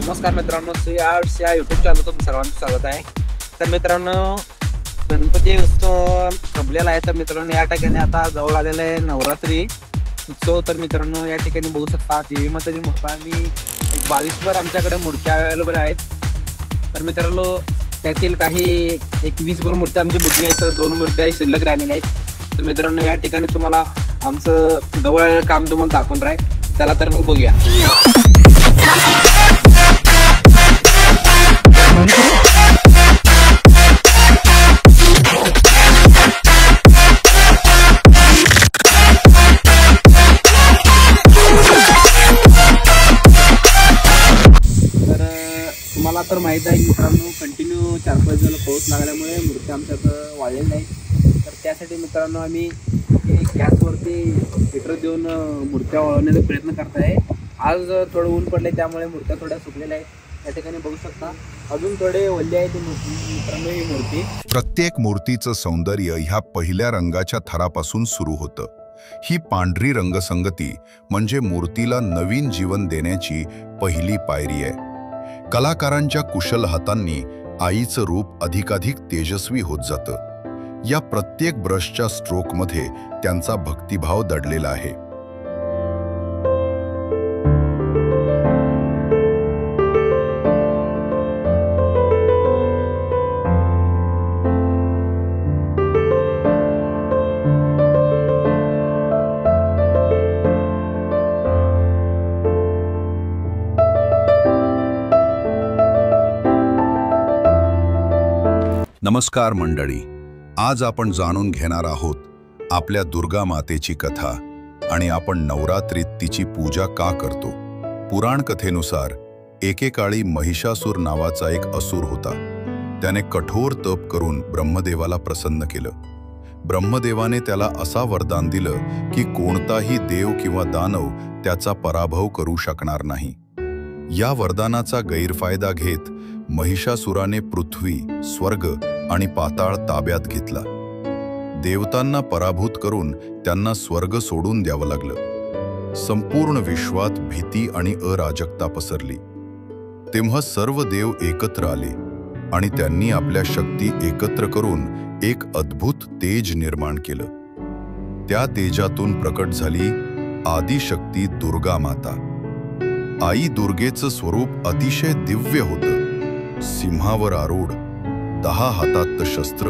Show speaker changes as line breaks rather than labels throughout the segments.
नमस्कार मित्रांनो, श्री आर्ट्स या यूट्यूब चॅनल तुमचं सर्वांचं स्वागत आहे. तर मित्रांनो, गणपती उत्सव संपलेला आहे. तर मित्रांनो, या ठिकाणी आता जवळ आलेला आहे नवरात्री उत्सव. तर मित्रांनो, या ठिकाणी बघू शकता देवी माताची मूर्ती आणि 22 आमच्याकडे मूर्त्या अवेलेबल आहेत. तर मित्रांनो, त्यातील काही 20 मूर्त्या आमची बुकिंग आहेत, तर 2 मूर्त्या शिल्लक राहिलेल्या आहेत. तर मित्रांनो, या ठिकाणी तुम्हाला आमचं जवळ काम तुम्हाला दाखवून राहील. चला तर मग बघूया. तुम्हाला तर माहित आहे मित्रांनो, कंटिन्यू 4-5 दिवस पाऊस लागल्यामुळे मूर्त्या आमच्याकडं वाळलेल्या नाहीत. तर त्यासाठी मित्रांनो आम्ही गॅसवरती हिटर देऊन मूर्त्या वाळवण्याचा प्रयत्न करत आहे. आज थोडं ऊन पडले त्यामुळे मूर्त्या थोड्या सुकलेल्या आहेत. या ठिकाणी बघू शकता अजून थोडे ओले आहेत मित्रांनो. ही मूर्ती,
प्रत्येक मूर्तीचं सौंदर्य ह्या पहिल्या रंगाच्या थरापासून सुरू होतं. ही पांढरी रंगसंगती म्हणजे मूर्तीला नवीन जीवन देण्याची पहिली पायरी आहे. कलाकारांच्या कुशल हातांनी आईचं रूप अधिकाधिक तेजस्वी होत जातं. या प्रत्येक ब्रशच्या स्ट्रोकमध्ये त्यांचा भक्तिभाव दडलेला आहे. नमस्कार मंडळी, आज आपण जाणून घेणार आहोत आपल्या दुर्गा मातेची कथा आणि आपण नवरात्रीत तिची पूजा का करतो. पुराण कथेनुसार एकेकाळी महिषासूर नावाचा एक असुर होता. त्याने कठोर तप करून ब्रह्मदेवाला प्रसन्न केलं. ब्रह्मदेवाने त्याला असा वरदान दिलं की कोणताही देव किंवा दानव त्याचा पराभव करू शकणार नाही. या वरदानाचा गैरफायदा घेत महिषासुराने पृथ्वी, स्वर्ग आणि पाताळ ताब्यात घेतला. देवतांना पराभूत करून त्यांना स्वर्ग सोडून द्यावं लागलं. संपूर्ण विश्वात भीती आणि अराजकता पसरली. तेव्हा सर्व देव एकत्र आले आणि त्यांनी आपल्या शक्ती एकत्र करून एक अद्भुत तेज निर्माण केलं. त्या तेजातून प्रकट झाली आदिशक्ती दुर्गा माता. आई दुर्गेचं स्वरूप अतिशय दिव्य होतं. सिंहावर आरूढ, 10 हातात शस्त्र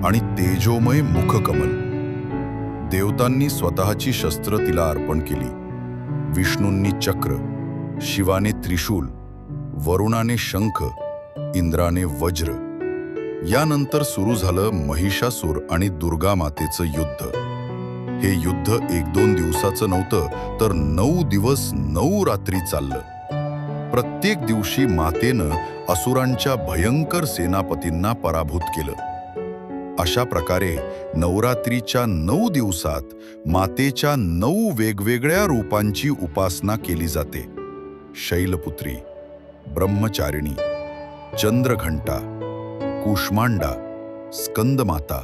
आणि तेजोमय मुखकमल. देवतांनी स्वतःची शस्त्र तिला अर्पण केली. विष्णूंनी चक्र, शिवाने त्रिशूल, वरुणाने शंख, इंद्राने वज्र. यानंतर सुरू झालं महिषासूर आणि दुर्गा मातेचं युद्ध. हे युद्ध 1-2 दिवसाचं नव्हतं, तर 9 दिवस 9 रात्री चाललं. प्रत्येक दिवशी मातेनं असुरांच्या भयंकर सेनापतींना पराभूत केलं. अशा प्रकारे नवरात्रीच्या 9 दिवसात मातेच्या 9 वेगवेगळ्या रूपांची उपासना केली जाते. शैलपुत्री, ब्रह्मचारिणी, चंद्रघंटा, कूष्मांडा, स्कंदमाता,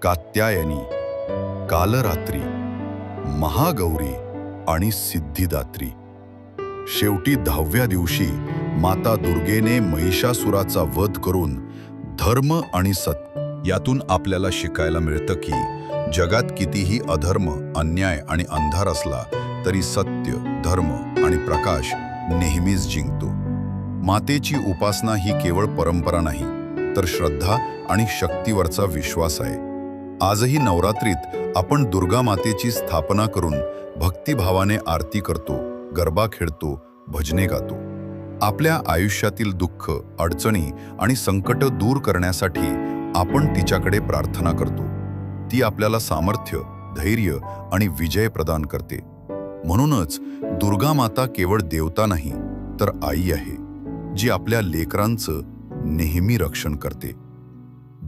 कात्यायनी, कालरात्री, महागौरी आणि सिद्धिदात्री. शेवटी 10व्या दिवशी माता दुर्गेने महिषासुराचा वध करून धर्म आणि सत्य यातून आपल्याला शिकायला मिळतं की जगात कितीही अधर्म, अन्याय आणि अंधार असला तरी सत्य, धर्म आणि प्रकाश नेहमीच जिंकतो. मातेची उपासना ही केवळ परंपरा नाही, तर श्रद्धा आणि शक्तीवरचा विश्वास आहे. आजही नवरात्रीत आपण दुर्गा मातेची स्थापना करून भक्तिभावाने आरती करतो, गरबा खेळतो, भजने गातो. आपल्या आयुष्यातील दुःख, अडचणी आणि संकट दूर करण्यासाठी आपण तिच्याकडे प्रार्थना करतो. ती आपल्याला सामर्थ्य, धैर्य आणि विजय प्रदान करते. म्हणूनच दुर्गा माता केवळ देवता नाही, तर आई आहे, जी आपल्या लेकरांचं नेहमी रक्षण करते.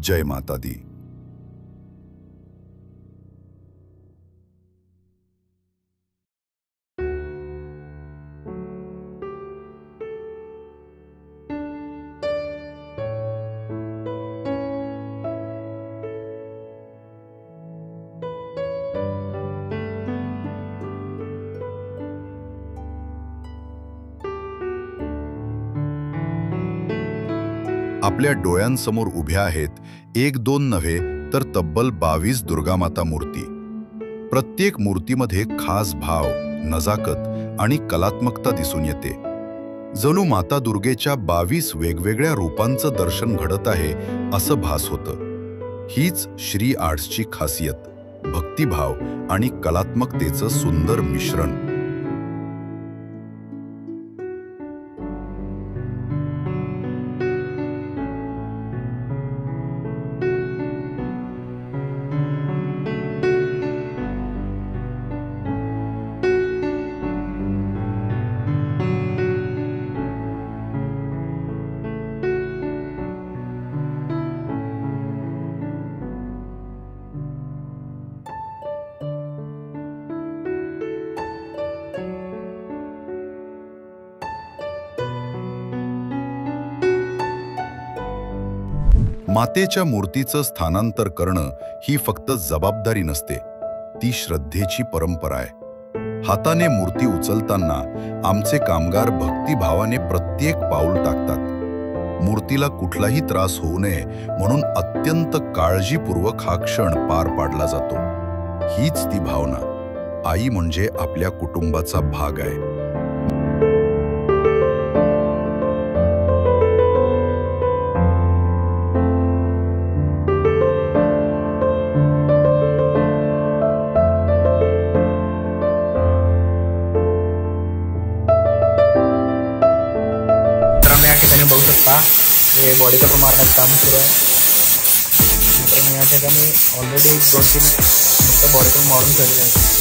जय माता दी. आपल्या डोळ्यांसमोर उभ्या आहेत 1-2 नव्हे तर तब्बल 22 दुर्गामाता मूर्ती. प्रत्येक मूर्तीमध्ये खास भाव, नजाकत आणि कलात्मकता दिसून येते. जणू माता दुर्गेच्या 22 वेगवेगळ्या रूपांचं दर्शन घडत आहे असं भास होतं. हीच श्री आर्ट्सची खासियत, भक्तिभाव आणि कलात्मकतेचं सुंदर मिश्रण. मातेच्या मूर्तीचं स्थानांतर करणं ही फक्त जबाबदारी नसते, ती श्रद्धेची परंपरा आहे. हाताने मूर्ती उचलताना आमचे कामगार भक्तिभावाने प्रत्येक पाऊल टाकतात. मूर्तीला कुठलाही त्रास होऊ नये म्हणून अत्यंत काळजीपूर्वक हा क्षण पार पाडला जातो. हीच ती भावना, आई म्हणजे आपल्या कुटुंबाचा भाग आहे.
या ठिकाणी बघू शकता हे बॉडी कलर मारण्याचं काम सुरू आहे. तर मी या ठिकाणी ऑलरेडी 1-2-3 बॉडी कलर मारून ठेवलेले आहे.